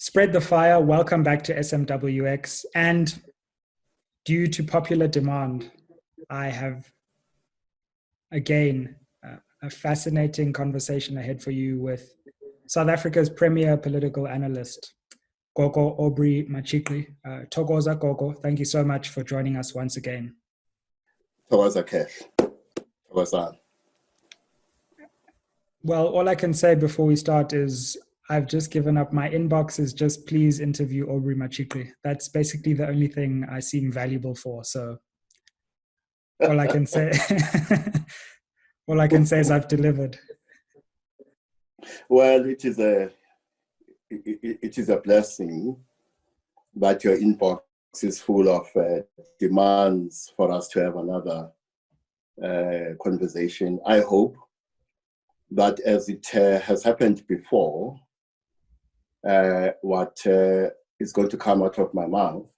Spread the fire. Welcome back to SMWX. And due to popular demand, I have, again, a fascinating conversation ahead for you with South Africa's premier political analyst, Gogo Aubrey Machikli. Togoza Gogo, thank you so much for joining us once again. Togoza Kesh. Togoza. Well, all I can say before we start is I've just given up. My inbox is just please interview Aubrey Machikli. That's basically the only thing I seem valuable for. So all I can say, all I can say is I've delivered. Well, it is a blessing that your inbox is full of demands for us to have another conversation. I hope that as it has happened before, what is going to come out of my mouth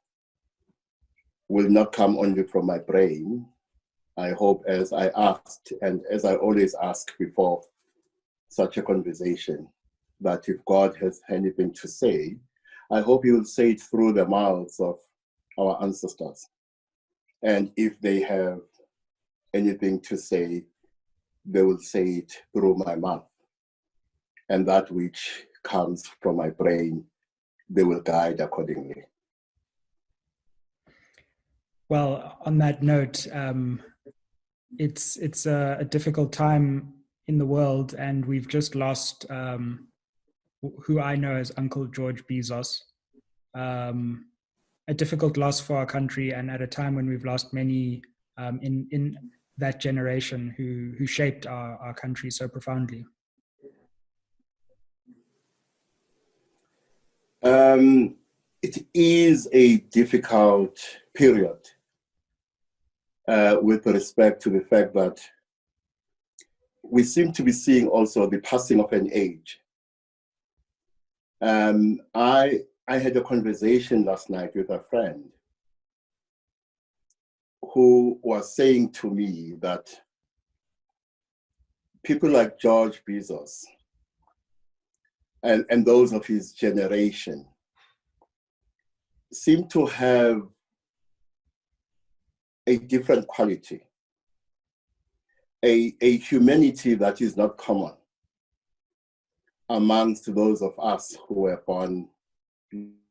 will not come only from my brain. I hope, as I asked, and as I always ask before such a conversation, that if God has anything to say, I hope He will say it through the mouths of our ancestors. And if they have anything to say, they will say it through my mouth. And that which comes from my brain, they will guide accordingly. Well, on that note, it's a difficult time in the world, and we've just lost who I know as Uncle George Bezos. A difficult loss for our country, and at a time when we've lost many in that generation who shaped our country so profoundly. It is a difficult period with respect to the fact that we seem to be seeing also the passing of an age. I had a conversation last night with a friend who was saying to me that people like George Bezos and those of his generation seem to have a different quality, a humanity that is not common amongst those of us who were born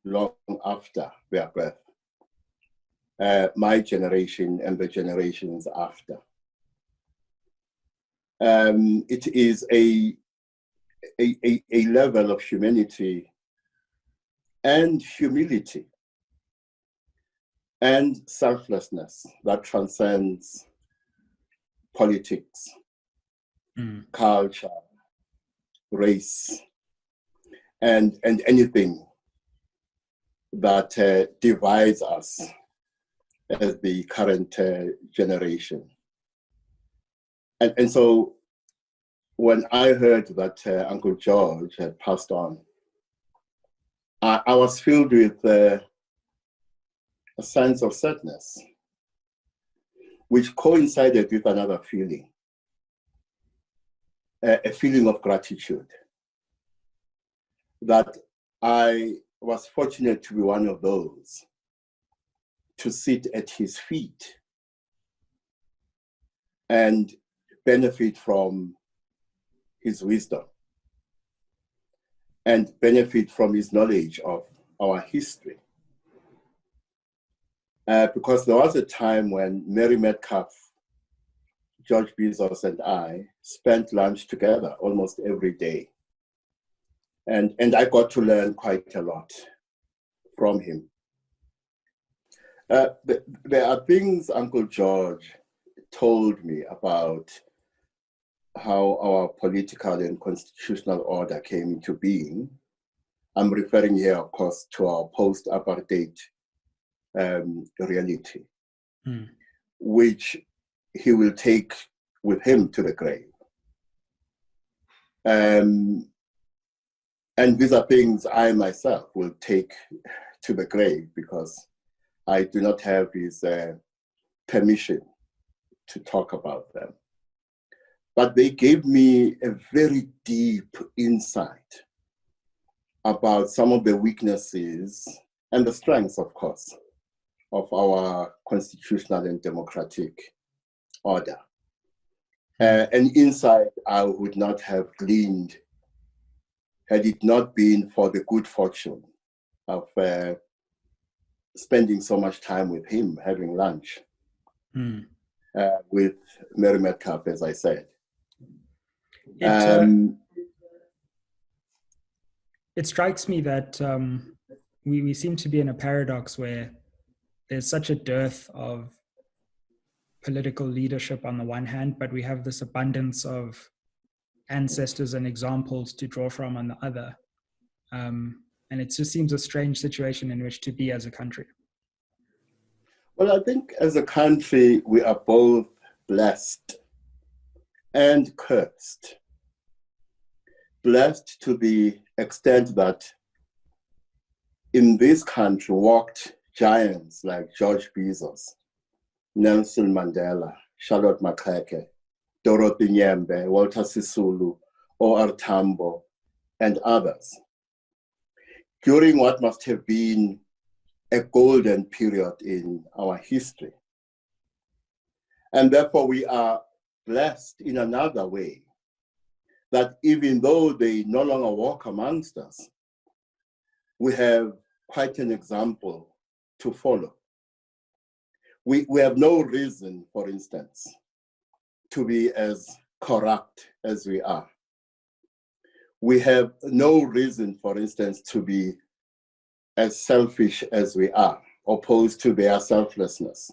long after their birth, my generation and the generations after. It is a level of humanity and humility and selflessness that transcends politics, culture, race, and anything that divides us as the current generation. And so when I heard that Uncle George had passed on, I was filled with a sense of sadness, which coincided with another feeling, a feeling of gratitude, that I was fortunate to be one of those to sit at his feet and benefit from his wisdom and benefit from his knowledge of our history. Because there was a time when Mary Metcalf, George Bezos, and I spent lunch together almost every day. And I got to learn quite a lot from him. There are things Uncle George told me about how our political and constitutional order came into being. I'm referring here, of course, to our post-apartheid reality, which he will take with him to the grave. And these are things I myself will take to the grave because I do not have his permission to talk about them. But they gave me a very deep insight about some of the weaknesses and the strengths, of course, of our constitutional and democratic order. An insight I would not have gleaned had it not been for the good fortune of spending so much time with him, having lunch with Mary Metcalf, as I said. It strikes me that we seem to be in a paradox where there's such a dearth of political leadership on the one hand, but we have this abundance of ancestors and examples to draw from on the other. And it just seems a strange situation in which to be as a country. Well, I think as a country, we are both blessed and cursed. Blessed to the extent that in this country walked giants like George Bezos, Nelson Mandela, Charlotte Maxeke, Dorothy Nyembe, Walter Sisulu, O.R. Tambo, and others, during what must have been a golden period in our history. And therefore we are blessed in another way, that even though they no longer walk amongst us, we have quite an example to follow. We have no reason, for instance, to be as corrupt as we are. We have no reason, for instance, to be as selfish as we are, opposed to their selflessness.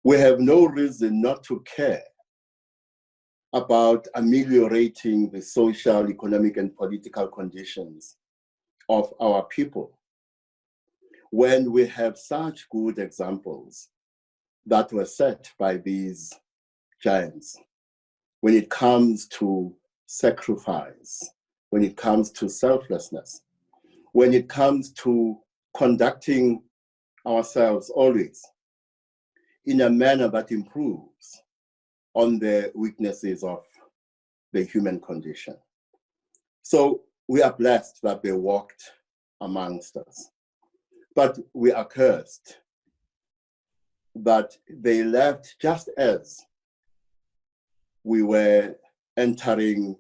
We have no reason not to care about ameliorating the social, economic, and political conditions of our people, when we have such good examples that were set by these giants, when it comes to sacrifice, when it comes to selflessness, when it comes to conducting ourselves always in a manner that improves on the weaknesses of the human condition. So we are blessed that they walked amongst us, but we are cursed that they left just as we were entering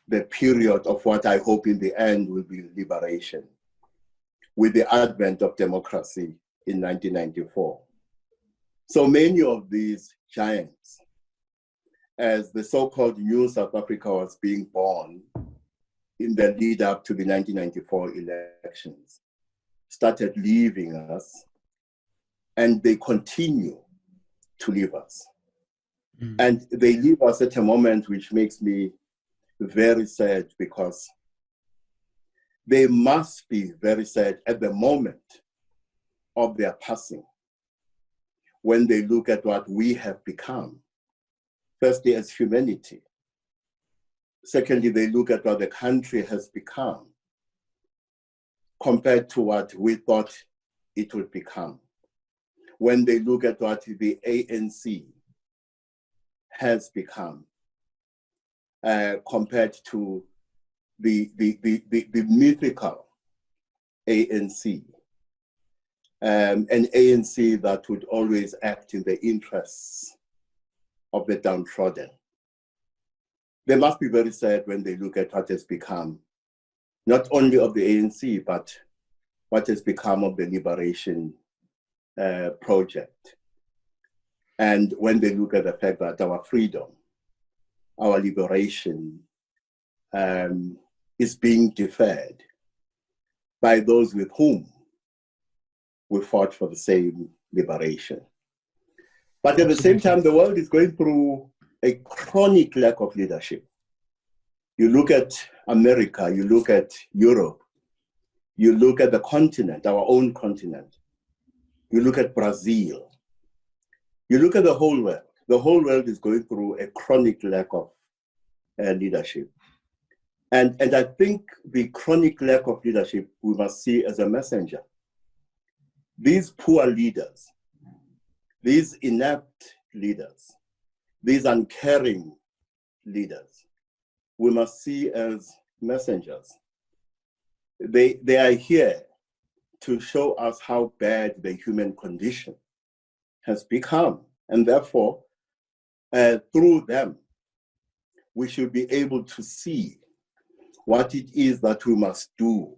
the period of what I hope in the end will be liberation, with the advent of democracy in 1994. So many of these giants, as the so-called new South Africa was being born in the lead up to the 1994 elections, started leaving us, and they continue to leave us. And they leave us at a moment which makes me very sad, because they must be very sad at the moment of their passing, when they look at what we have become. Firstly, as humanity. Secondly, they look at what the country has become compared to what we thought it would become. When they look at what the ANC has become compared to the mythical ANC, an ANC that would always act in the interests of the downtrodden. They must be very sad when they look at what has become, not only of the ANC, but what has become of the liberation project. And when they look at the fact that our freedom, our liberation is being deferred by those with whom we fought for the same liberation. But at the same time, the world is going through a chronic lack of leadership. You look at America, you look at Europe, you look at the continent, our own continent, you look at Brazil, you look at the whole world. The whole world is going through a chronic lack of leadership. And I think the chronic lack of leadership we must see as a messenger. These poor leaders, these inept leaders, these uncaring leaders, we must see as messengers they are here to show us how bad the human condition has become. And therefore, through them, we should be able to see what it is that we must do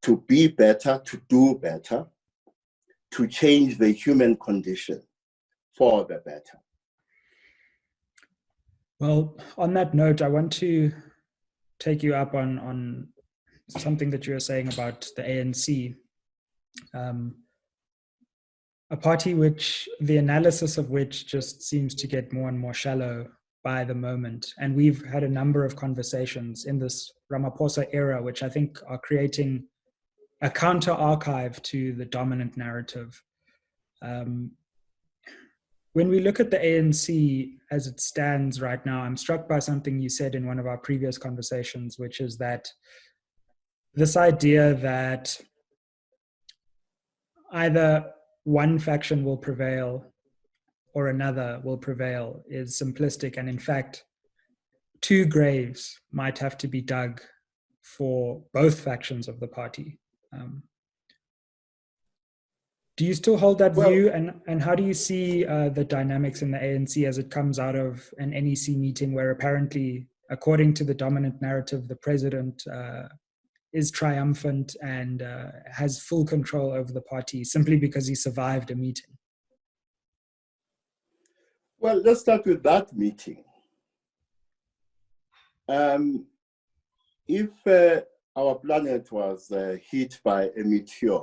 to be better, to do better, to change the human condition for the better. Well, on that note, I want to take you up on something that you were saying about the ANC, a party which the analysis of which just seems to get more and more shallow by the moment. And we've had a number of conversations in this Ramaphosa era, which I think are creating a counter archive to the dominant narrative. When we look at the ANC as it stands right now, I'm struck by something you said in one of our previous conversations, which is that this idea that either one faction will prevail or another will prevail is simplistic. And in fact, two graves might have to be dug for both factions of the party. Do you still hold that view? And how do you see the dynamics in the ANC as it comes out of an NEC meeting where apparently, according to the dominant narrative, the president is triumphant and has full control over the party simply because he survived a meeting? Well, let's start with that meeting. If our planet was hit by a meteor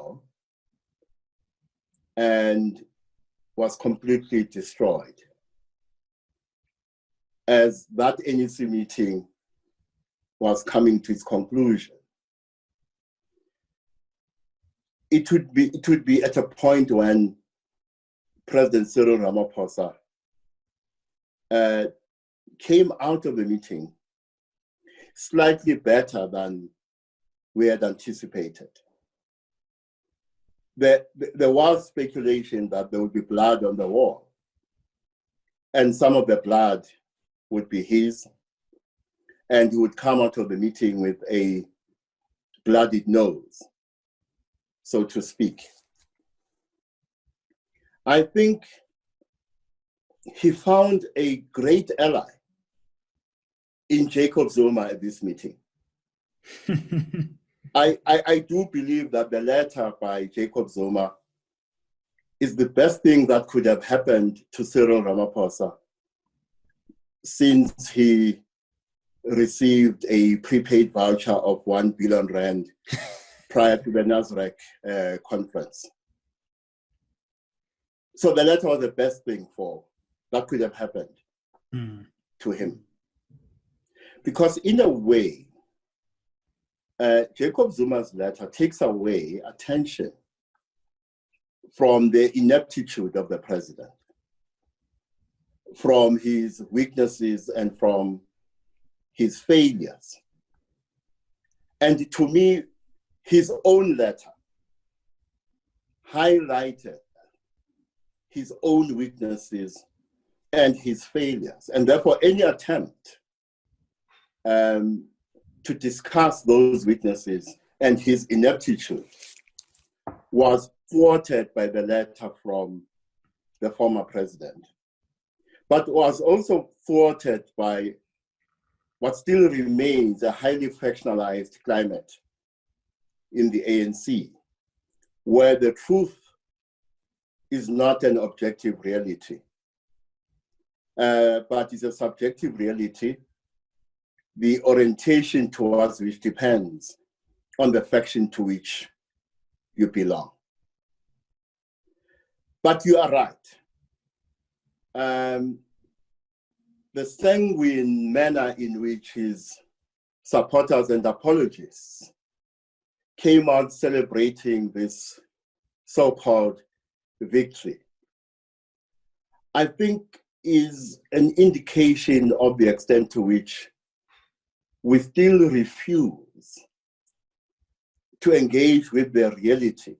and was completely destroyed, as that NEC meeting was coming to its conclusion, it would be at a point when President Cyril Ramaphosa came out of the meeting slightly better than we had anticipated. There was speculation that there would be blood on the wall, and some of the blood would be his, and he would come out of the meeting with a bloodied nose, so to speak. I think he found a great ally in Jacob Zuma at this meeting. I do believe that the letter by Jacob Zuma is the best thing that could have happened to Cyril Ramaphosa since he received a prepaid voucher of 1 billion rand prior to the NASREC conference. So the letter was the best thing that could have happened to him. Because in a way, Jacob Zuma's letter takes away attention from the ineptitude of the president, from his weaknesses and from his failures. And to me, his own letter highlighted his own weaknesses and his failures. And therefore, any attempt to discuss those weaknesses and his ineptitude was thwarted by the letter from the former president, but was also thwarted by what still remains a highly factionalized climate in the ANC, where the truth is not an objective reality, but is a subjective reality, the orientation towards which depends on the faction to which you belong. But you are right. The sanguine manner in which his supporters and apologists came out celebrating this so-called victory, I think is an indication of the extent to which we still refuse to engage with the reality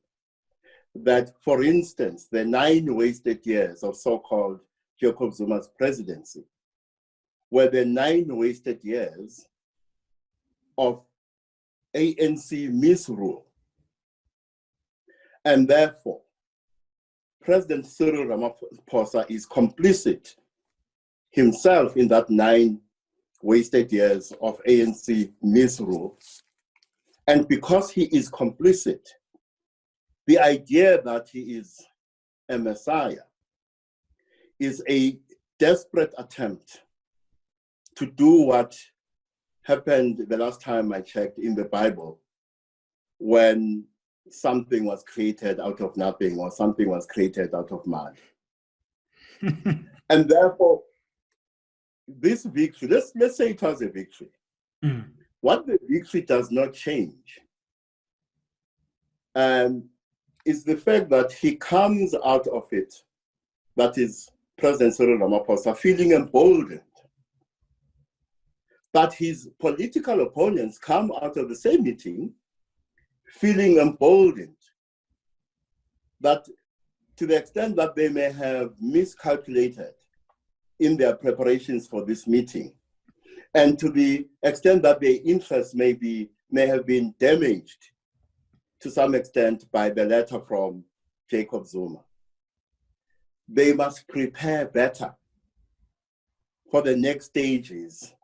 that, for instance, the 9 wasted years of so-called Jacob Zuma's presidency were the 9 wasted years of ANC misrule. And therefore, President Cyril Ramaphosa is complicit himself in that 9 wasted years of ANC misrule. And because he is complicit, the idea that he is a messiah is a desperate attempt to do what happened the last time I checked in the Bible, when something was created out of nothing or something was created out of mud. And therefore, this victory, let's say it was a victory. What the victory does not change is the fact that he comes out of it, that is President Cyril Ramaphosa, feeling emboldened. But his political opponents come out of the same meeting feeling emboldened, that to the extent that they may have miscalculated in their preparations for this meeting, and to the extent that their interests may have been damaged to some extent by the letter from Jacob Zuma, they must prepare better for the next stages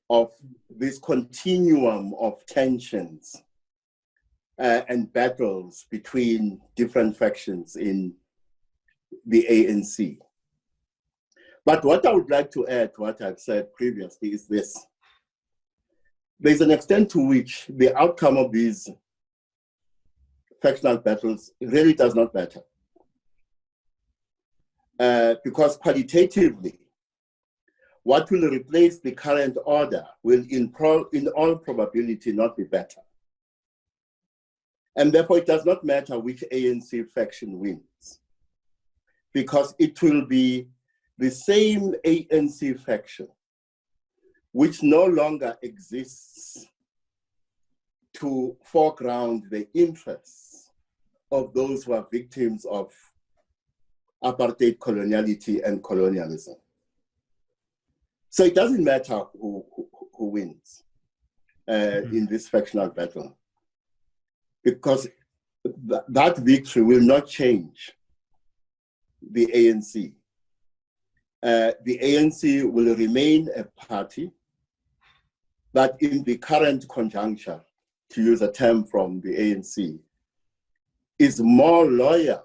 of this continuum of tensions and battles between different factions in the ANC. But what I would like to add to what I've said previously is this. There's an extent to which the outcome of these factional battles really does not matter. Because qualitatively, what will replace the current order will in all probability not be better. And therefore, it does not matter which ANC faction wins, because it will be the same ANC faction which no longer exists to foreground the interests of those who are victims of apartheid coloniality and colonialism. So it doesn't matter who wins in this factional battle, because that victory will not change the ANC. The ANC will remain a party that in the current conjuncture, to use a term from the ANC, is more loyal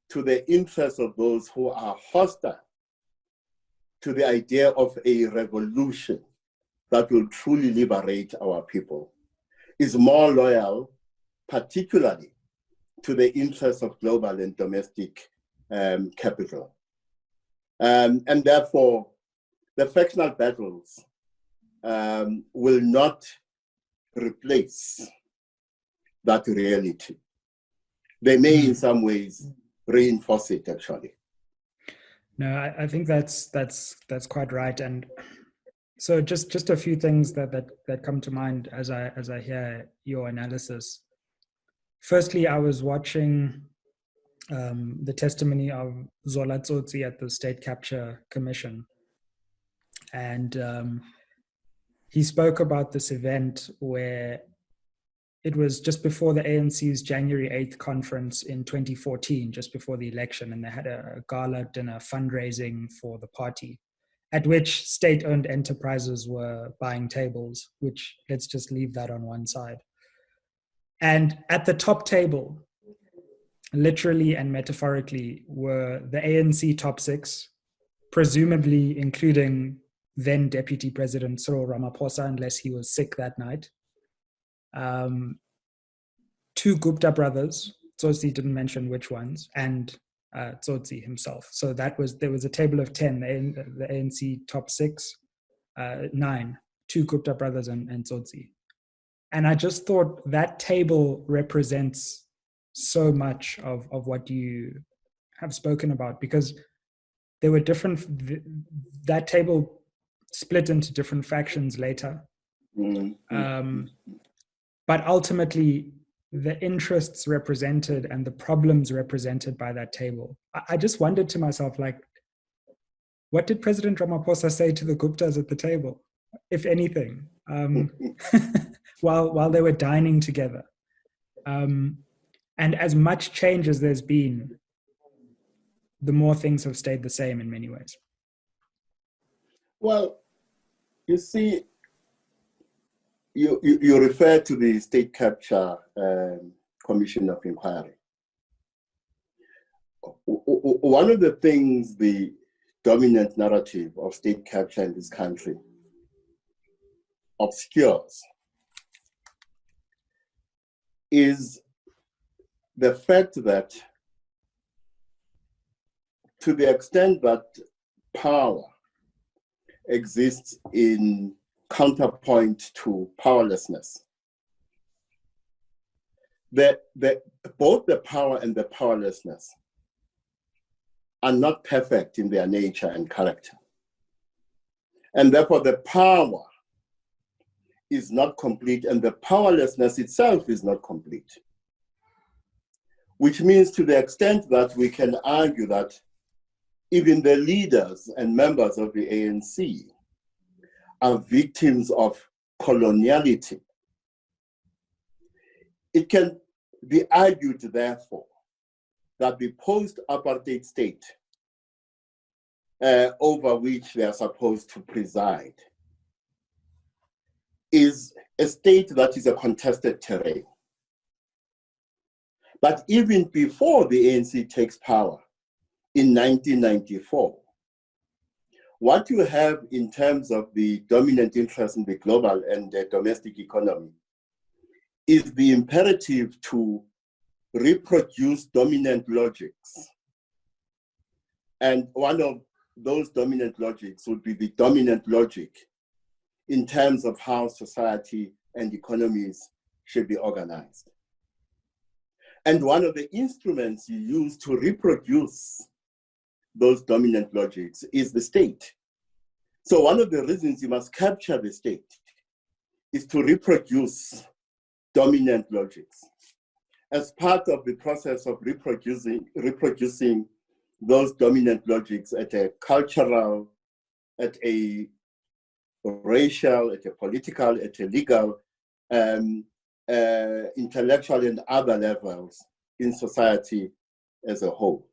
to the interests of those who are hostile to the idea of a revolution that will truly liberate our people, is more loyal particularly to the interests of global and domestic capital. And therefore, the factional battles will not replace that reality. They may in some ways reinforce it, actually. No, I think that's quite right. And so just a few things that come to mind as I hear your analysis. Firstly, I was watching the testimony of Zola Tsotsi at the State Capture Commission. And he spoke about this event where it was just before the ANC's January 8th conference in 2014, just before the election, and they had a gala dinner fundraising for the party, at which state-owned enterprises were buying tables, which let's just leave that on one side. And at the top table, literally and metaphorically, were the ANC top six, presumably including then Deputy President Cyril Ramaphosa, unless he was sick that night. Two Gupta brothers, Tsotsi didn't mention which ones, and Tsotsi himself. So there was a table of 10, the ANC top six, 9, two Gupta brothers and Tsotsi. And I just thought that table represents so much of what you have spoken about, because there were that table split into different factions later. But ultimately, the interests represented and the problems represented by that table. I just wondered to myself, like, what did President Ramaphosa say to the Guptas at the table, if anything? while they were dining together. And as much change as there's been, the more things have stayed the same in many ways. Well, you see, you refer to the State Capture Commission of Inquiry. One of the things the dominant narrative of state capture in this country obscures is the fact that, to the extent that power exists in counterpoint to powerlessness, both the power and the powerlessness are not perfect in their nature and character. And therefore the power is not complete and the powerlessness itself is not complete. Which means, to the extent that we can argue that even the leaders and members of the ANC are victims of coloniality, it can be argued, therefore, that the post-apartheid state over which they are supposed to preside is a state that is a contested terrain. But even before the ANC takes power in 1994, what you have in terms of the dominant interest in the global and the domestic economy is the imperative to reproduce dominant logics. And one of those dominant logics would be the dominant logic in terms of how society and economies should be organized. And one of the instruments you use to reproduce those dominant logics is the state. So one of the reasons you must capture the state is to reproduce dominant logics. As part of the process of reproducing those dominant logics at a cultural, at a racial, at a political, at a legal, intellectual and other levels in society as a whole.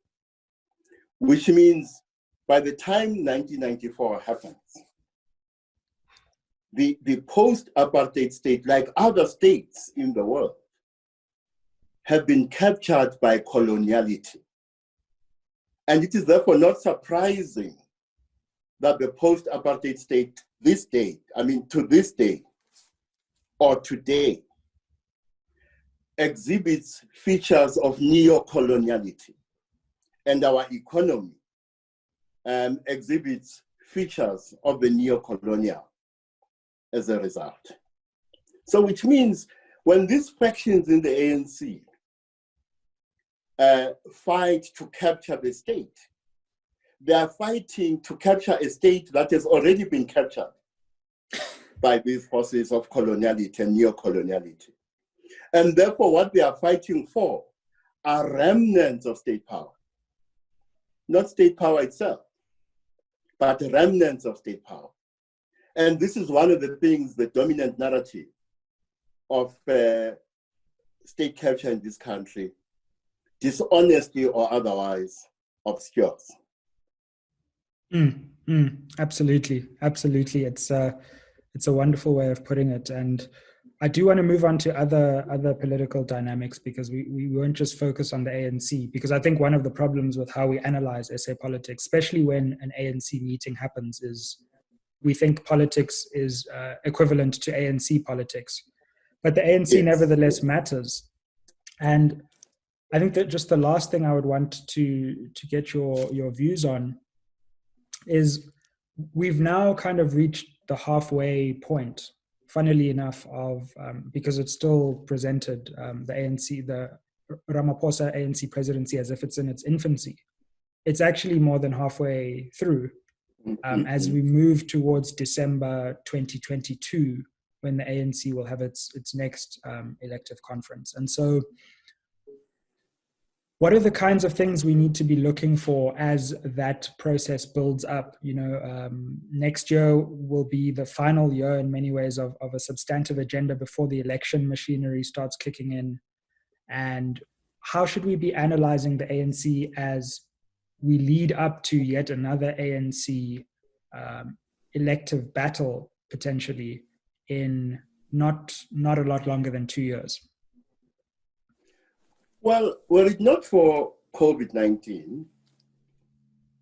Which means by the time 1994 happens, the post-apartheid state, like other states in the world, have been captured by coloniality. And it is therefore not surprising that the post-apartheid state to this day or today, exhibits features of neo-coloniality, and our economy exhibits features of the neo-colonial as a result. So which means when these factions in the ANC fight to capture the state, they are fighting to capture a state that has already been captured by these forces of coloniality and neo-coloniality. And therefore what they are fighting for are remnants of state power. Not state power itself, but remnants of state power. And this is one of the things the dominant narrative of state capture in this country, dishonestly or otherwise, obscures. Absolutely, absolutely. It's a wonderful way of putting it. And I do want to move on to other political dynamics, because we won't just focus on the ANC, because I think one of the problems with how we analyze SA politics, especially when an ANC meeting happens, is we think politics is equivalent to ANC politics. But the ANC nevertheless matters. And I think that just the last thing I would want to get your views on is we've now kind of reached the halfway point, funnily enough, of because it's still presented, the ANC, the Ramaphosa ANC presidency, as if it's in its infancy. It's actually more than halfway through, as we move towards December 2022, when the ANC will have its next elective conference. And so what are the kinds of things we need to be looking for as that process builds up? You know, next year will be the final year in many ways of a substantive agenda before the election machinery starts kicking in. And how should we be analyzing the ANC as we lead up to yet another ANC elective battle, potentially, in not a lot longer than 2 years? Well, were it not for COVID-19,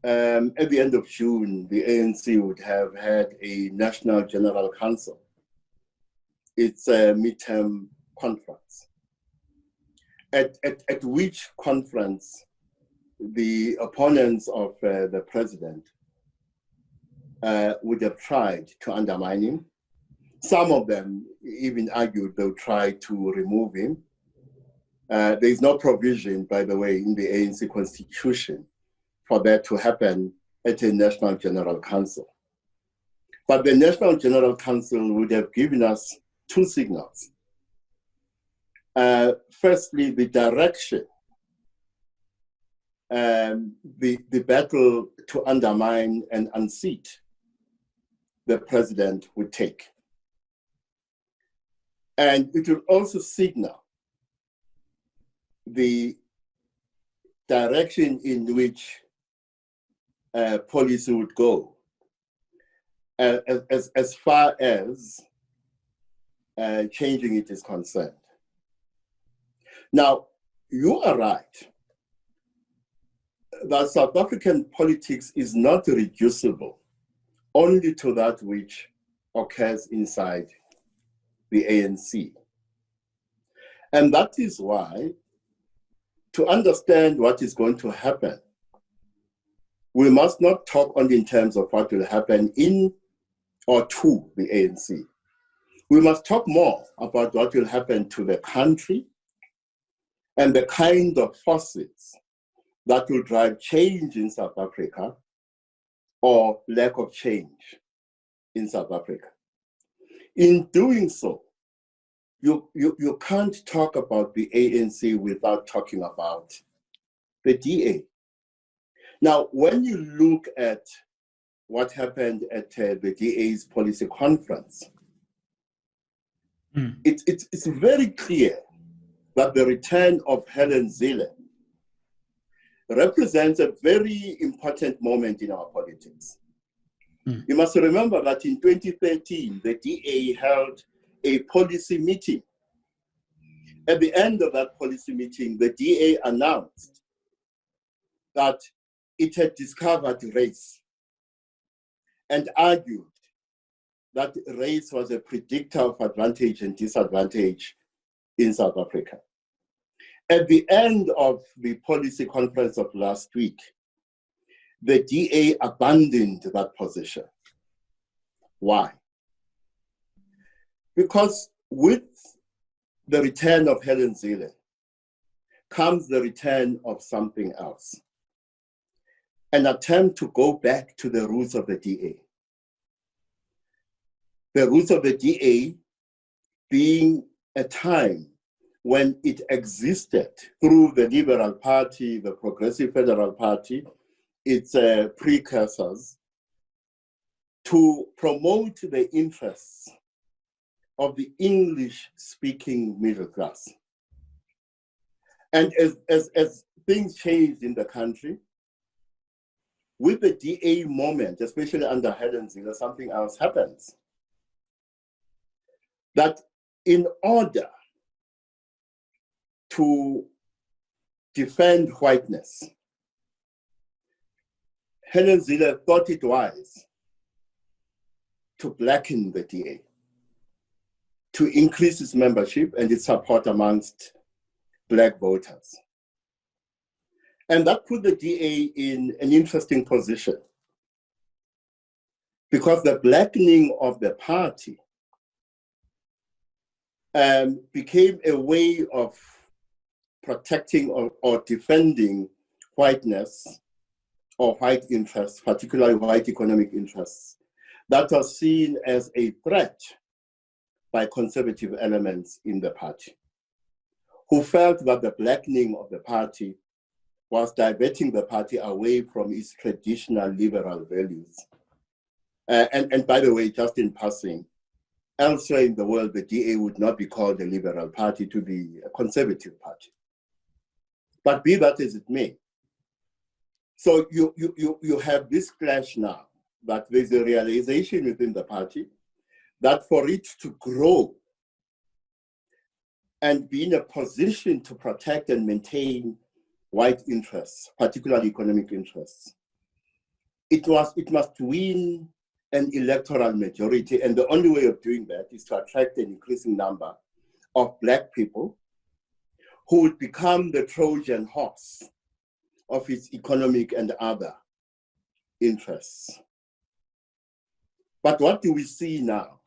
at the end of June, the ANC would have had a National General Council. It's a midterm conference, at which conference the opponents of the president would have tried to undermine him. Some of them even argued they'll try to remove him. There is no provision, by the way, in the ANC constitution for that to happen at a National General Council. But the National General Council would have given us two signals. Firstly, the direction the battle to undermine and unseat the president would take. And it will also signal the direction in which policy would go as far as changing it is concerned. Now, you are right that South African politics is not reducible only to that which occurs inside the ANC. And that is why, to understand what is going to happen, we must not talk only in terms of what will happen in or to the ANC. We must talk more about what will happen to the country and the kind of forces that will drive change in South Africa or lack of change in South Africa. In doing so, you can't talk about the ANC without talking about the DA. Now, when you look at what happened at the DA's policy conference, it's very clear that the return of Helen Zille represents a very important moment in our politics. You must remember that in 2013, the DA held a policy meeting. At the end of that policy meeting, the DA announced that it had discovered race and argued that race was a predictor of advantage and disadvantage in South Africa. At the end of the policy conference of last week, the DA abandoned that position. Why? Because with the return of Helen Zille comes the return of something else, an attempt to go back to the roots of the DA. The roots of the DA being a time when it existed through the Liberal Party, the Progressive Federal Party, its precursors, to promote the interests of the English-speaking middle class. And as things changed in the country, with the DA moment, especially under Helen Zille, something else happens. That in order to defend whiteness, Helen Zille thought it wise to blacken the DA, to increase its membership and its support amongst Black voters. And that put the DA in an interesting position, because the blackening of the party became a way of protecting or defending whiteness or white interests, particularly white economic interests, that was seen as a threat by conservative elements in the party, who felt that the blackening of the party was diverting the party away from its traditional liberal values. And by the way, just in passing, elsewhere in the world, the DA would not be called a liberal party, to be a conservative party. But be that as it may. So you have this clash now, that there's a realization within the party that for it to grow and be in a position to protect and maintain white interests, particularly economic interests, it must win an electoral majority. And the only way of doing that is to attract an increasing number of Black people who would become the Trojan horse of its economic and other interests. But what do we see now?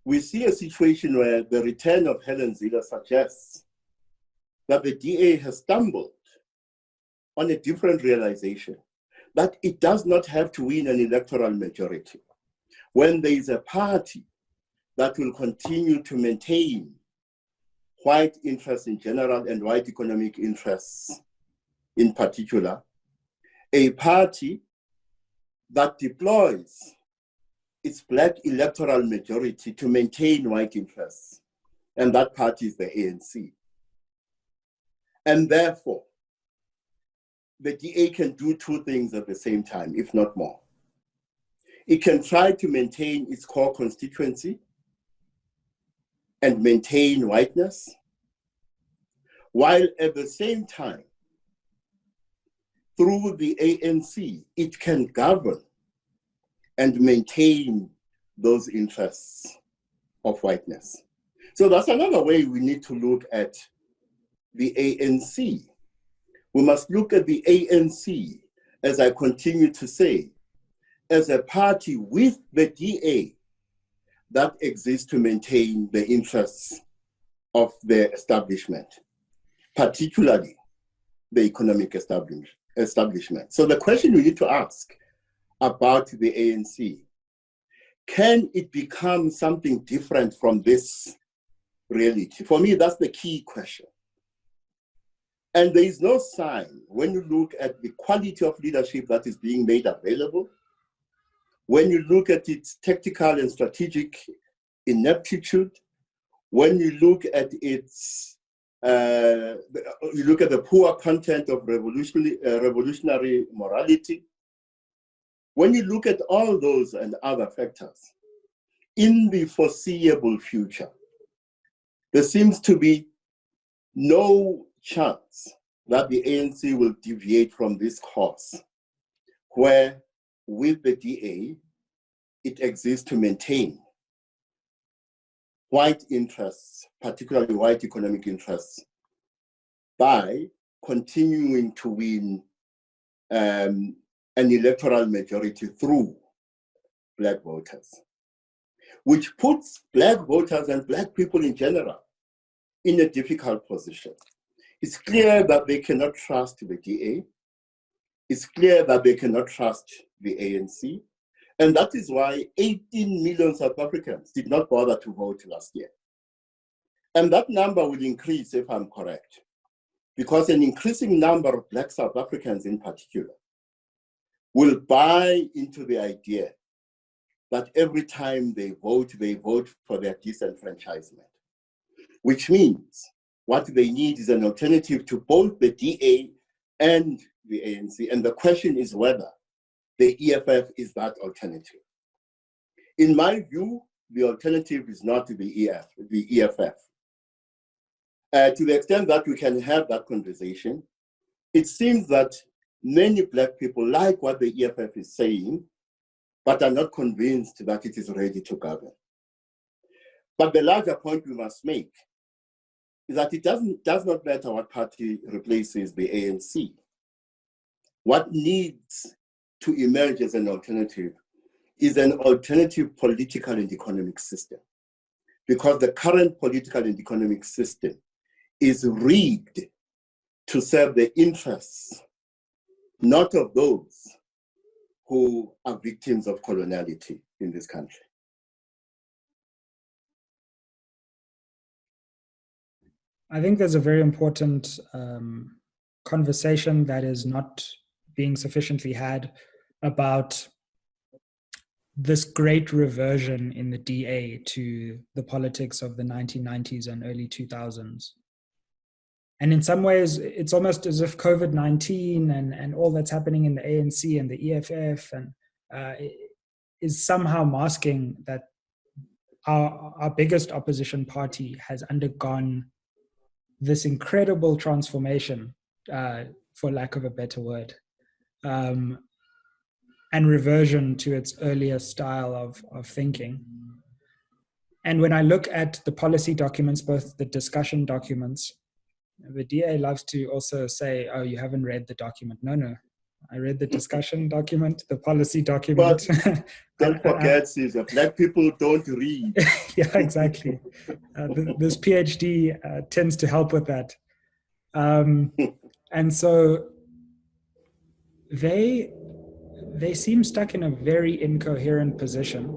We see a situation where the return of Helen Zille suggests that the DA has stumbled on a different realization, that it does not have to win an electoral majority. When there is a party that will continue to maintain white interests in general and white economic interests in particular, a party that deploys its Black electoral majority to maintain white interests, and that party is the ANC. And therefore, the DA can do two things at the same time, if not more. It can try to maintain its core constituency and maintain whiteness, while at the same time, through the ANC, it can govern and maintain those interests of whiteness. So that's another way we need to look at the ANC. We must look at the ANC, as I continue to say, as a party with the DA that exists to maintain the interests of the establishment, particularly the economic establishment. So the question we need to ask about the ANC, can it become something different from this reality? For me, that's the key question. And there is no sign, when you look at the quality of leadership that is being made available, when you look at its tactical and strategic ineptitude, when you look at its, you look at the poor content of revolutionary morality, when you look at all those and other factors, in the foreseeable future, there seems to be no chance that the ANC will deviate from this course, where with the DA, it exists to maintain white interests, particularly white economic interests, by continuing to win an electoral majority through Black voters, which puts Black voters and Black people in general in a difficult position. It's clear that they cannot trust the DA. It's clear that they cannot trust the ANC. And that is why 18 million South Africans did not bother to vote last year. And that number will increase, if I'm correct, because an increasing number of Black South Africans in particular will buy into the idea that every time they vote for their disenfranchisement, which means what they need is an alternative to both the DA and the ANC. And the question is whether the EFF is that alternative. In my view, the alternative is not the EFF. To the extent that we can have that conversation, it seems that many Black people like what the EFF is saying, but are not convinced that it is ready to govern. But the larger point we must make is that it does not matter what party replaces the ANC. What needs to emerge as an alternative is an alternative political and economic system, because the current political and economic system is rigged to serve the interests not of those who are victims of coloniality in this country. I think there's a very important conversation that is not being sufficiently had about this great reversion in the DA to the politics of the 1990s and early 2000s. And in some ways, it's almost as if COVID-19 and all that's happening in the ANC and the EFF and is somehow masking that our biggest opposition party has undergone this incredible transformation, for lack of a better word, and reversion to its earlier style of thinking. And when I look at the policy documents, both the discussion documents, the DA loves to also say, oh, you haven't read the document. No, I read the discussion document, the policy document. But don't forget, Sizwe, Black people don't read. Yeah, exactly. This PhD tends to help with that. And so they seem stuck in a very incoherent position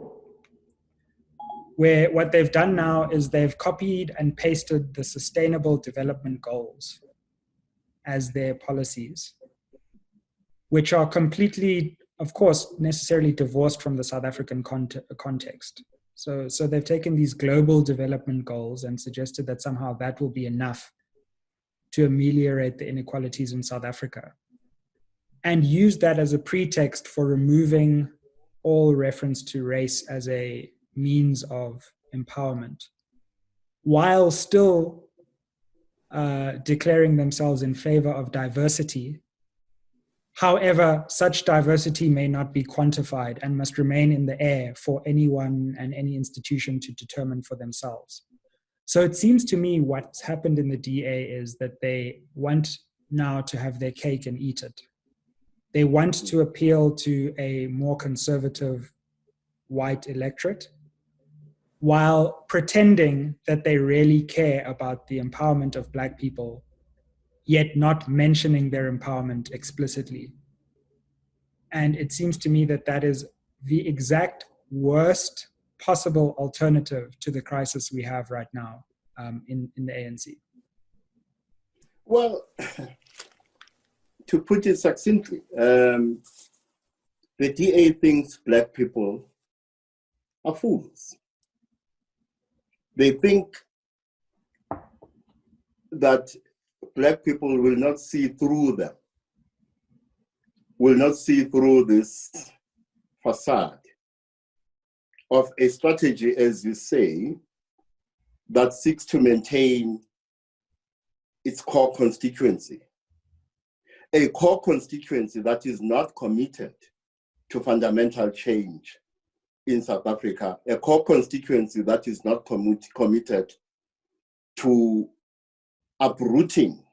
where what they've done now is they've copied and pasted the Sustainable Development Goals as their policies, which are completely, of course, necessarily divorced from the South African context. So they've taken these global development goals and suggested that somehow that will be enough to ameliorate the inequalities in South Africa, and used that as a pretext for removing all reference to race as a means of empowerment, while still declaring themselves in favor of diversity. However, such diversity may not be quantified and must remain in the air for anyone and any institution to determine for themselves. So it seems to me what's happened in the DA is that they want now to have their cake and eat it. They want to appeal to a more conservative white electorate, while pretending that they really care about the empowerment of Black people, yet not mentioning their empowerment explicitly. And it seems to me that that is the exact worst possible alternative to the crisis we have right now in the ANC. Well, to put it succinctly, the DA thinks Black people are fools. They think that Black people will not see through them, will not see through this facade of a strategy, as you say, that seeks to maintain its core constituency. A core constituency that is not committed to fundamental change in South Africa, a core constituency that is not committed to uprooting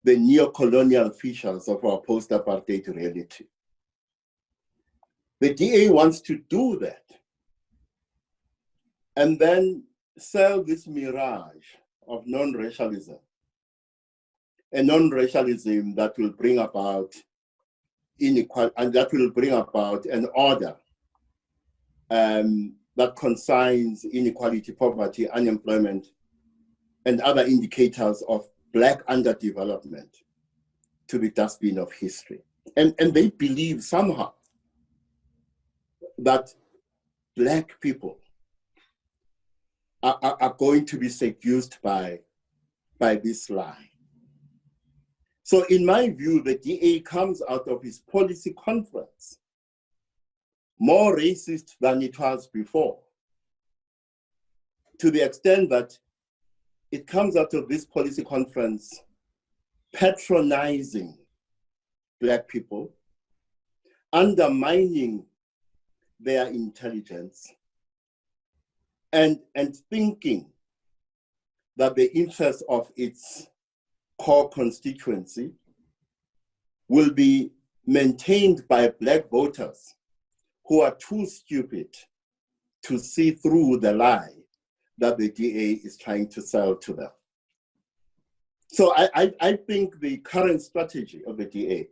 the neo-colonial features of our post-apartheid reality. The DA wants to do that and then sell this mirage of non-racialism, a non-racialism that will bring about inequality and that will bring about an order that consigns inequality, poverty, unemployment, and other indicators of Black underdevelopment to the dustbin of history. And they believe somehow that Black people are going to be seduced by this lie. So in my view, the DA comes out of his policy conference more racist than it was before, to the extent that it comes out of this policy conference patronizing Black people, undermining their intelligence, and thinking that the interests of its core constituency will be maintained by Black voters who are too stupid to see through the lie that the DA is trying to sell to them. So I think the current strategy of the DA,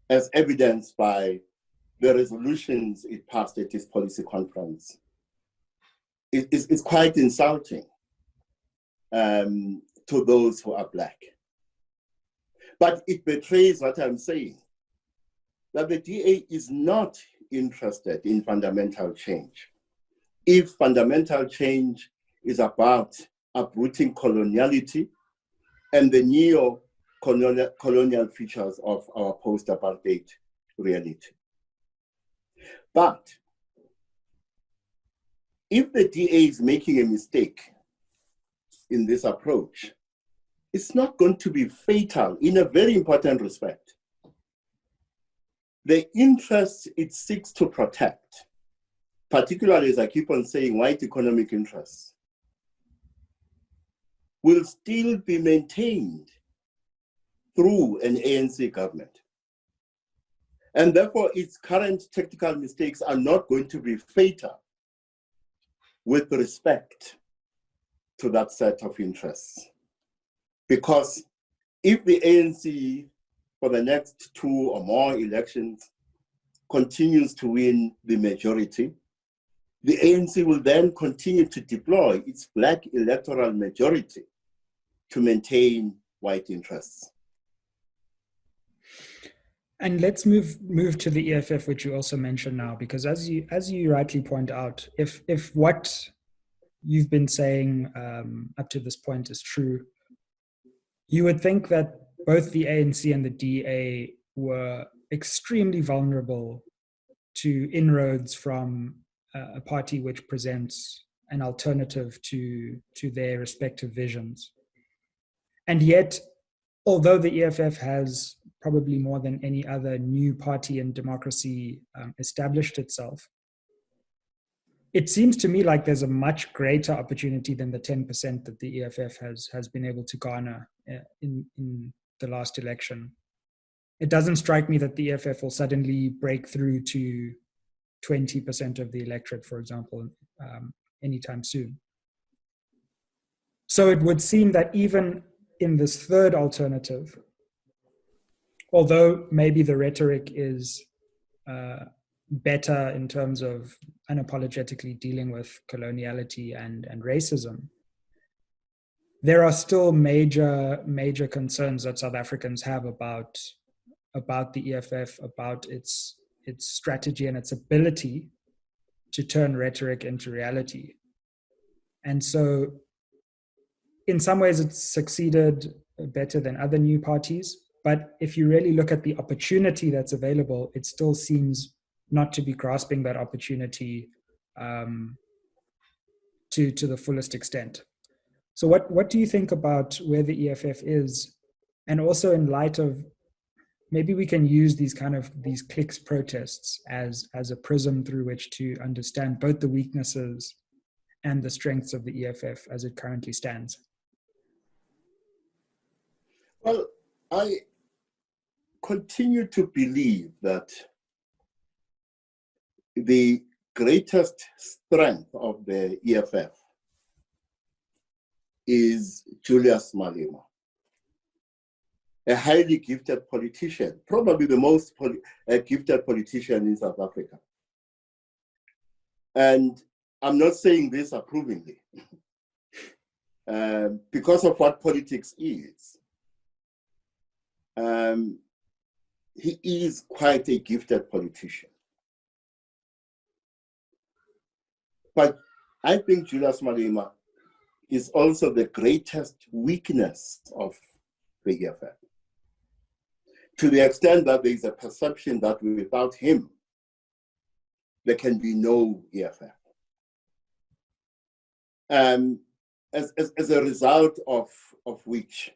as evidenced by the resolutions it passed at its policy conference, is quite insulting to those who are Black. But it betrays what I'm saying, that the DA is not interested in fundamental change. If fundamental change is about uprooting coloniality and the neo-colonial features of our post-apartheid reality. But if the DA is making a mistake in this approach, it's not going to be fatal in a very important respect. The interests it seeks to protect, particularly as I keep on saying, white economic interests, will still be maintained through an ANC government. And therefore, its current tactical mistakes are not going to be fatal with respect to that set of interests. Because if the ANC, for the next 2 or more elections, continues to win the majority, the ANC will then continue to deploy its black electoral majority to maintain white interests. And let's move to the EFF, which you also mentioned now, because as you rightly point out, if what you've been saying up to this point is true, you would think that both the ANC and the DA were extremely vulnerable to inroads from a party which presents an alternative to their respective visions. And yet, although the EFF has probably more than any other new party in democracy established itself, it seems to me like there's a much greater opportunity than the 10% that the EFF has been able to garner in the last election. It doesn't strike me that the EFF will suddenly break through to 20% of the electorate, for example, anytime soon. So it would seem that even in this third alternative, although maybe the rhetoric is better in terms of unapologetically dealing with coloniality and racism, there are still major concerns that South Africans have about the EFF, about its strategy and its ability to turn rhetoric into reality. And so in some ways it's succeeded better than other new parties, but if you really look at the opportunity that's available, it still seems not to be grasping that opportunity to the fullest extent. So what do you think about where the EFF is? And also in light of, maybe we can use these clicks protests as a prism through which to understand both the weaknesses and the strengths of the EFF as it currently stands. Well, I continue to believe that the greatest strength of the EFF is Julius Malema, a highly gifted politician, probably the most gifted politician in South Africa. And I'm not saying this approvingly, because of what politics is. He is quite a gifted politician. But I think Julius Malema is also the greatest weakness of the EFF, to the extent that there is a perception that without him, there can be no EFF. As a result of which,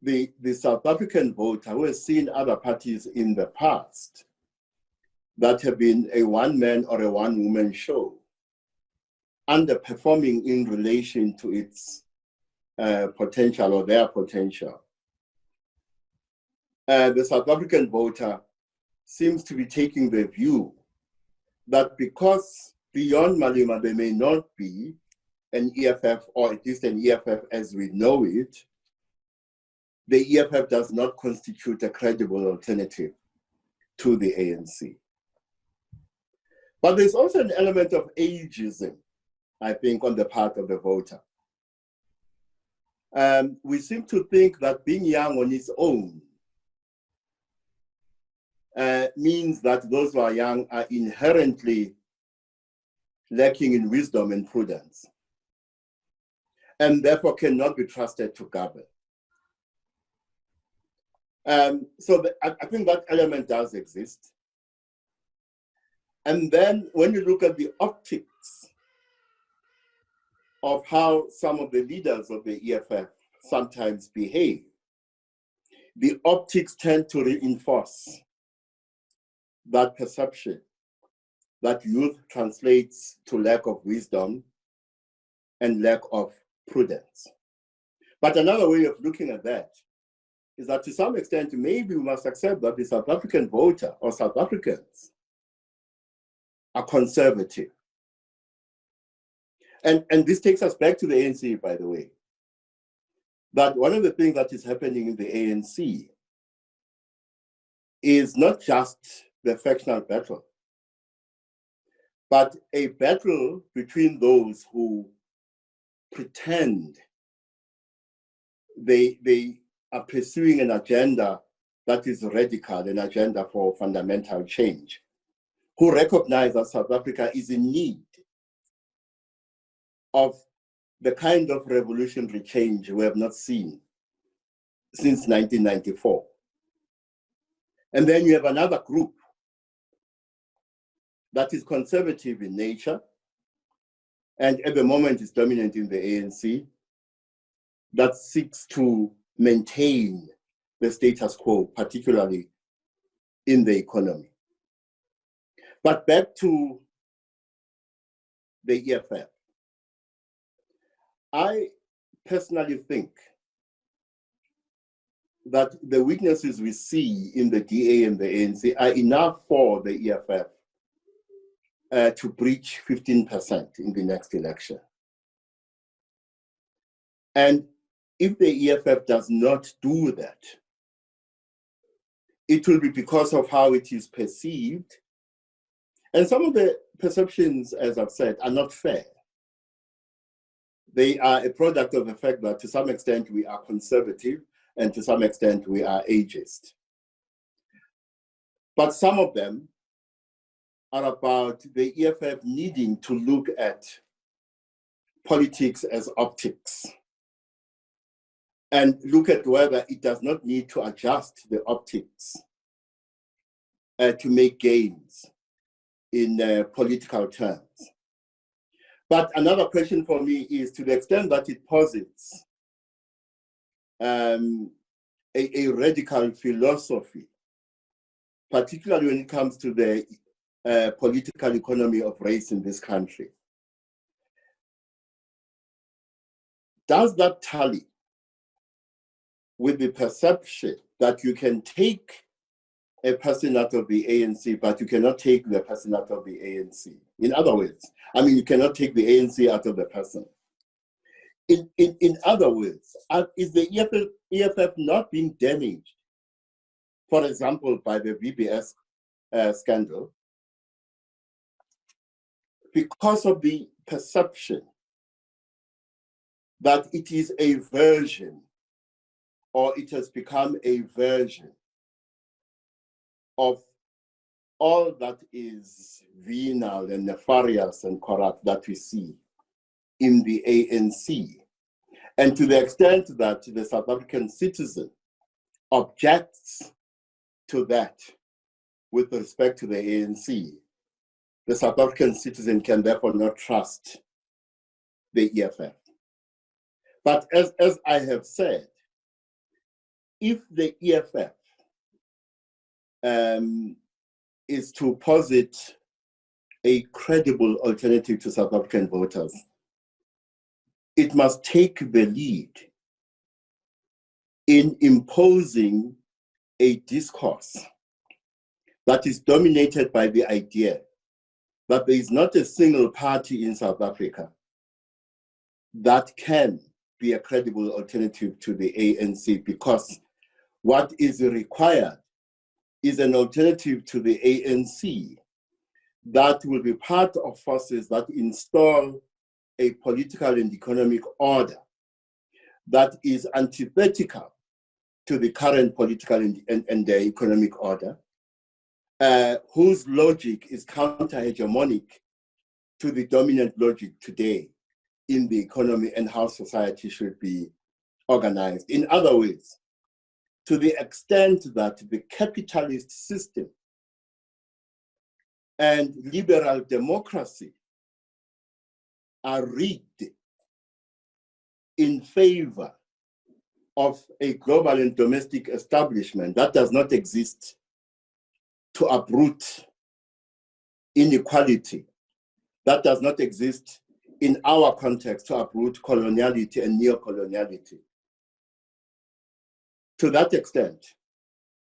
the South African voter who has seen other parties in the past that have been a one-man or a one-woman show, underperforming in relation to its potential or their potential. The South African voter seems to be taking the view that because beyond Malema there may not be an EFF, or at least an EFF as we know it, the EFF does not constitute a credible alternative to the ANC. But there's also an element of ageism, I think, on the part of the voter. We seem to think that being young on its own means that those who are young are inherently lacking in wisdom and prudence, and therefore cannot be trusted to govern. I think that element does exist. And then when you look at the optics of how some of the leaders of the EFF sometimes behave, the optics tend to reinforce that perception that youth translates to lack of wisdom and lack of prudence. But another way of looking at that is that to some extent, maybe we must accept that the South African voter or South Africans are conservative. And this takes us back to the ANC, by the way, that one of the things that is happening in the ANC is not just the factional battle, but a battle between those who pretend they are pursuing an agenda that is radical, an agenda for fundamental change, who recognize that South Africa is in need of the kind of revolutionary change we have not seen since 1994. And then you have another group that is conservative in nature, and at the moment is dominant in the ANC, that seeks to maintain the status quo, particularly in the economy. But back to the EFF. I personally think that the weaknesses we see in the DA and the ANC are enough for the EFF to breach 15% in the next election. And if the EFF does not do that, it will be because of how it is perceived. And some of the perceptions, as I've said, are not fair. They are a product of the fact that to some extent we are conservative and to some extent we are ageist. But some of them are about the EFF needing to look at politics as optics and look at whether it does not need to adjust the optics to make gains in political terms. But another question for me is, to the extent that it posits a radical philosophy, particularly when it comes to the political economy of race in this country, does that tally with the perception that you can take a person out of the ANC, but you cannot take the person out of the ANC? In other words, I mean, you cannot take the ANC out of the person. In other words, is the EFF not being damaged, for example, by the VBS scandal, because of the perception that it is a version, or it has become a version of all that is venal and nefarious and corrupt that we see in the ANC? And to the extent that the South African citizen objects to that with respect to the ANC, the South African citizen can therefore not trust the EFF. But as I have said, if the EFF is to posit a credible alternative to South African voters, it must take the lead in imposing a discourse that is dominated by the idea that there is not a single party in South Africa that can be a credible alternative to the ANC, because what is required is an alternative to the ANC that will be part of forces that install a political and economic order that is antithetical to the current political and the economic order, whose logic is counter-hegemonic to the dominant logic today in the economy and how society should be organized. In other words, to the extent that the capitalist system and liberal democracy are rigged in favor of a global and domestic establishment that does not exist to uproot inequality, that does not exist in our context to uproot coloniality and neo-coloniality. To that extent,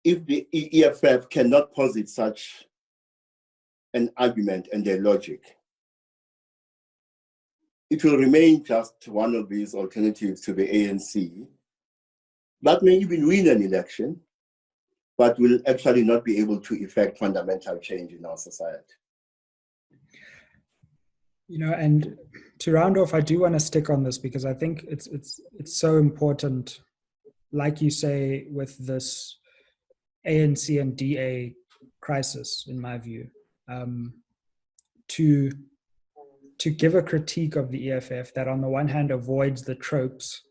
if the EFF cannot posit such an argument and a logic, it will remain just one of these alternatives to the ANC that may even win an election, but will actually not be able to effect fundamental change in our society. You know, and to round off, I do want to stick on this because I think it's so important, like you say, with this ANC and DA crisis, in my view, to give a critique of the EFF that on the one hand avoids the tropes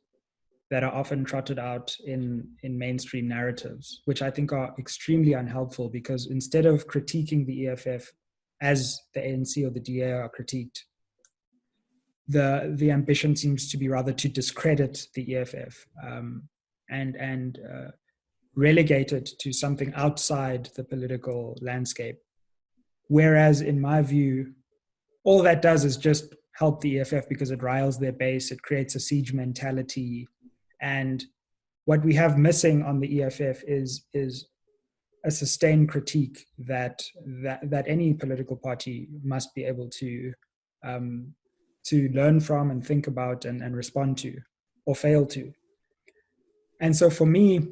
that are often trotted out in mainstream narratives, which I think are extremely unhelpful, because instead of critiquing the EFF as the ANC or the DA are critiqued, the ambition seems to be rather to discredit the EFF and relegate it to something outside the political landscape. Whereas in my view, all that does is just help the EFF because it riles their base, it creates a siege mentality. And what we have missing on the EFF is a sustained critique that any political party must be able to learn from and think about and respond to, or fail to. And so for me,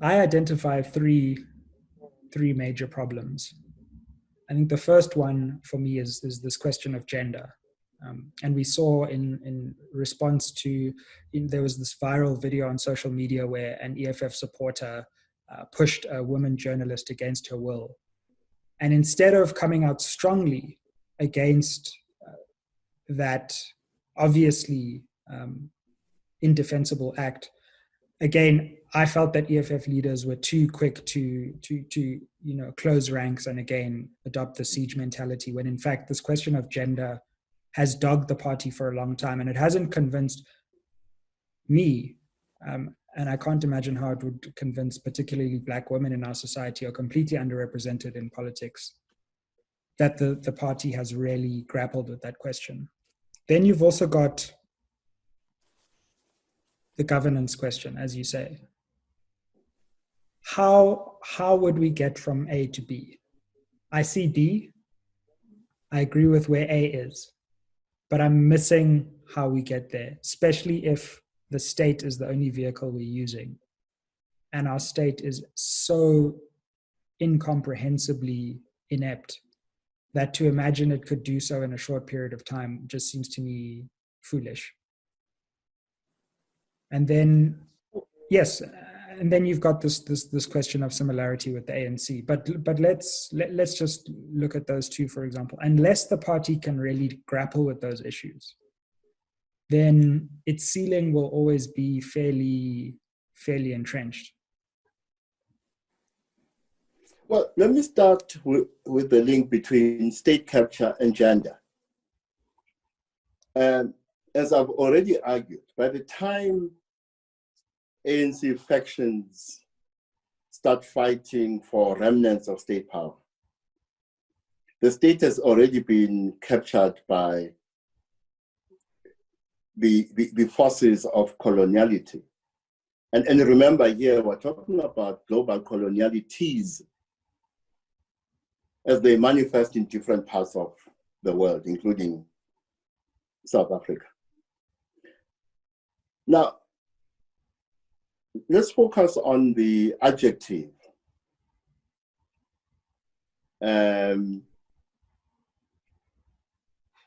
I identify three major problems. I think the first one for me is this question of gender. And we saw in response to, there was this viral video on social media where an EFF supporter pushed a woman journalist against her will. And instead of coming out strongly against that obviously indefensible act, again, I felt that EFF leaders were too quick to close ranks and again adopt the siege mentality, when in fact this question of gender has dogged the party for a long time, and it hasn't convinced me, and I can't imagine how it would convince particularly Black women in our society, are completely underrepresented in politics, that the party has really grappled with that question. Then you've also got the governance question, as you say. How would we get from A to B? I see B. I agree with where A is, but I'm missing how we get there, especially if the state is the only vehicle we're using. And our state is so incomprehensibly inept that to imagine it could do so in a short period of time just seems to me foolish. And then, yes, and then you've got this question of similarity with the ANC. But let's just look at those two, for example. Unless the party can really grapple with those issues, then its ceiling will always be fairly entrenched. Well, let me start with the link between state capture and gender. As I've already argued, by the time ANC factions start fighting for remnants of state power, the state has already been captured by the forces of coloniality. And remember here, we're talking about global colonialities as they manifest in different parts of the world, including South Africa. Now, let's focus on the adjective. In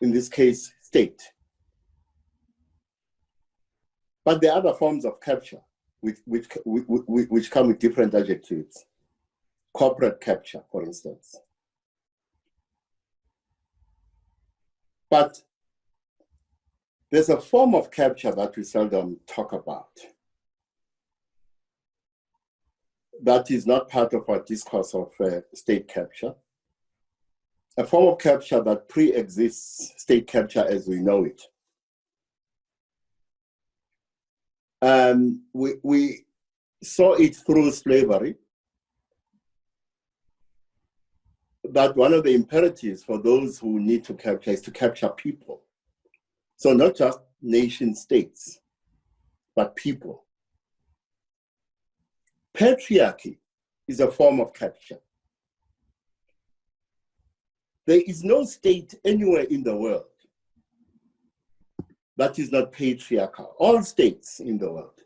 this case, state. But there are other forms of capture which come with different adjectives. Corporate capture, for instance. But there's a form of capture that we seldom talk about, that is not part of our discourse of state capture. A form of capture that pre-exists state capture as we know it. We saw it through slavery, that one of the imperatives for those who need to capture is to capture people. So not just nation states, but people. Patriarchy is a form of capture. There is no state anywhere in the world that is not patriarchal. All states in the world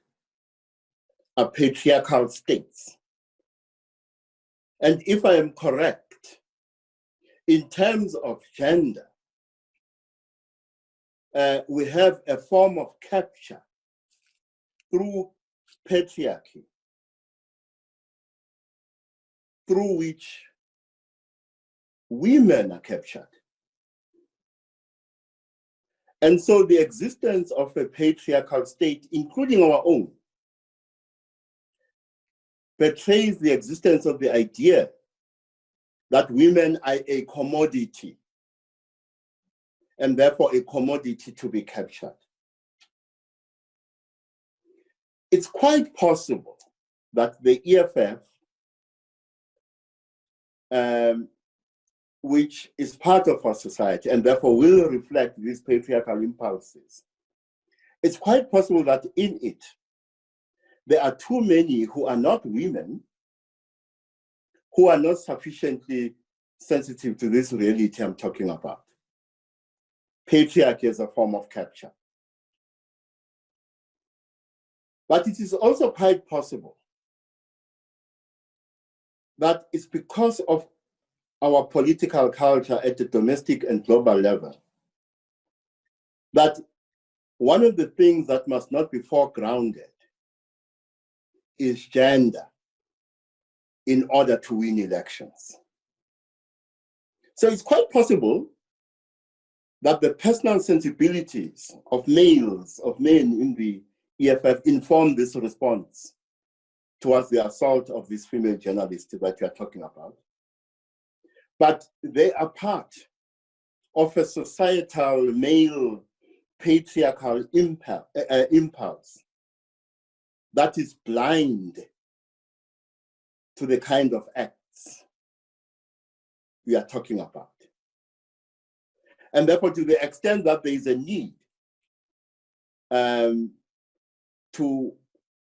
are patriarchal states. And if I am correct, in terms of gender, we have a form of capture through patriarchy, through which women are captured. And so the existence of a patriarchal state, including our own, betrays the existence of the idea that women are a commodity, and therefore a commodity to be captured. It's quite possible that the EFF, which is part of our society and therefore will reflect these patriarchal impulses, it's quite possible that in it, there are too many who are not women, who are not sufficiently sensitive to this reality I'm talking about. Patriarchy is a form of capture. But it is also quite possible that it's because of our political culture at the domestic and global level that one of the things that must not be foregrounded is gender in order to win elections. So it's quite possible that the personal sensibilities of males, of men in the EFF inform this response towards the assault of this female journalist that you are talking about. But they are part of a societal male patriarchal impulse that is blind to the kind of acts we are talking about. And therefore, to the extent that there is a need to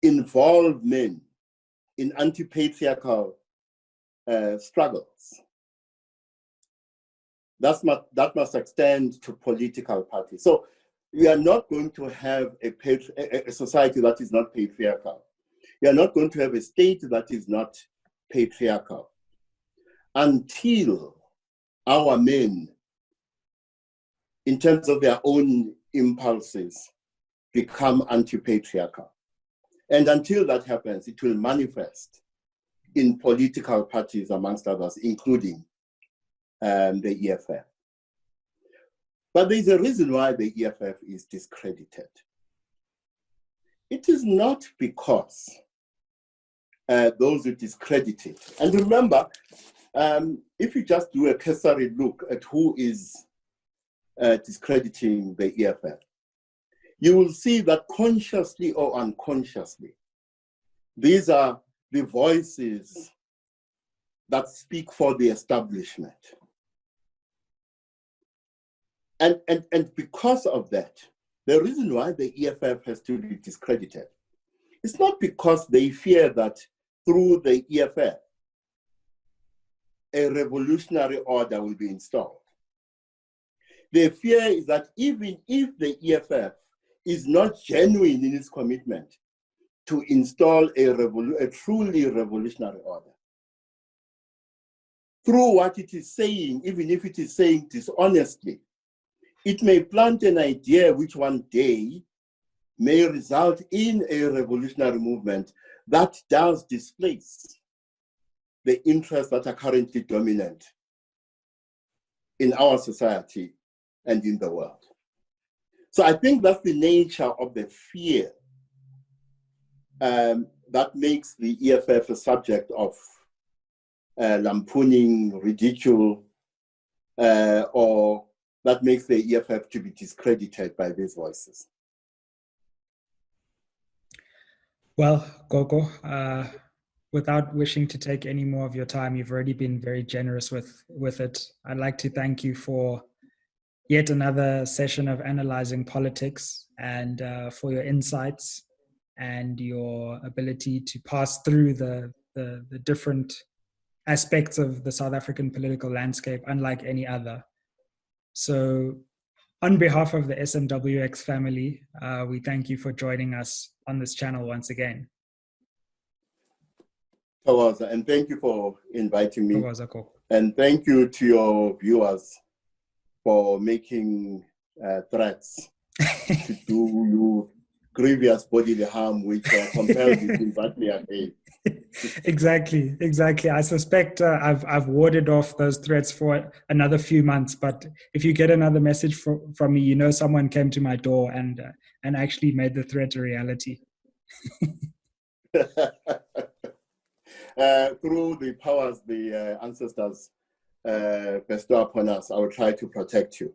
involve men in anti-patriarchal struggles, that must extend to political parties. So we are not going to have a society that is not patriarchal. We are not going to have a state that is not patriarchal until our men, in terms of their own impulses, become anti-patriarchal. And until that happens, it will manifest in political parties, amongst others, including the EFF. But there's a reason why the EFF is discredited. It is not because those who discredit it. And remember, if you just do a cursory look at who is discrediting the EFF, you will see that consciously or unconsciously, these are the voices that speak for the establishment. And because of that, the reason why the EFF has to be discredited, it's not because they fear that through the EFF, a revolutionary order will be installed. Their fear is that even if the EFF is not genuine in its commitment to install a truly revolutionary order, through what it is saying, even if it is saying dishonestly, it may plant an idea which one day may result in a revolutionary movement that does displace the interests that are currently dominant in our society and in the world. So I think that's the nature of the fear that makes the EFF a subject of lampooning, ridicule, or that makes the EFF to be discredited by these voices. Well, Gogo, without wishing to take any more of your time, you've already been very generous with it. I'd like to thank you for yet another session of analyzing politics, and for your insights and your ability to pass through the different aspects of the South African political landscape unlike any other. So on behalf of the SMWX family, we thank you for joining us on this channel once again. And thank you for inviting me. Cool. And thank you to your viewers for making threats to do you grievous bodily harm, which compels you to invite me again. Exactly. I suspect I've warded off those threats for another few months, but if you get another message from me, you know someone came to my door and actually made the threat a reality. Through the powers the ancestors bestow upon us, I will try to protect you.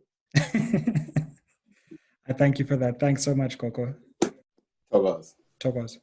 I thank you for that. Thanks so much, Coco. Togos.